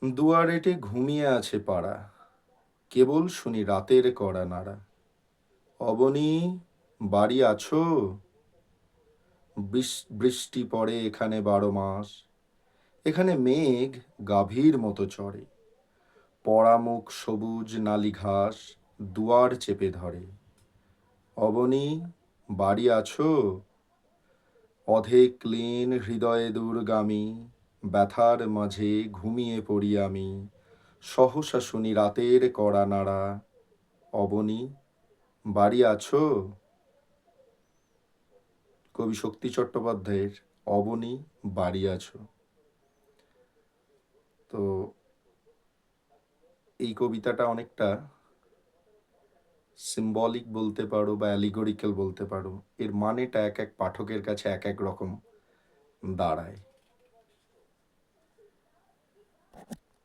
দুয়ারেটে ঘুমিয়ে আছে পাড়া, কেবল শুনি রাতের কড়া নাড়া। অবনী, বাড়ি আছো? বৃষ্টি পড়ে এখানে 12 মাস। এখানে মেঘ গাভীর মতো চড়ে, পড়ামুখ সবুজ নালি ঘাস দুয়ার চেপে ধরে। অবনী, বাড়ি আছো? অধে ক্লীন হৃদয়ে দূরগামী, ব্যথার মাঝে ঘুমিয়ে পড়ি আমি। সহসা শুনি রাতের কড়া নাড়া। অবনী, বাড়ি আছো? কবি শক্তি চট্টোপাধ্যায়ের অবনী, বাড়ি আছো। তো এই কবিতাটা অনেকটা সিম্বলিক বলতে পারো বা অ্যালিগোরিক্যাল বলতে পারো। এর মানেটা এক এক পাঠকের কাছে এক এক রকম দাঁড়ায়।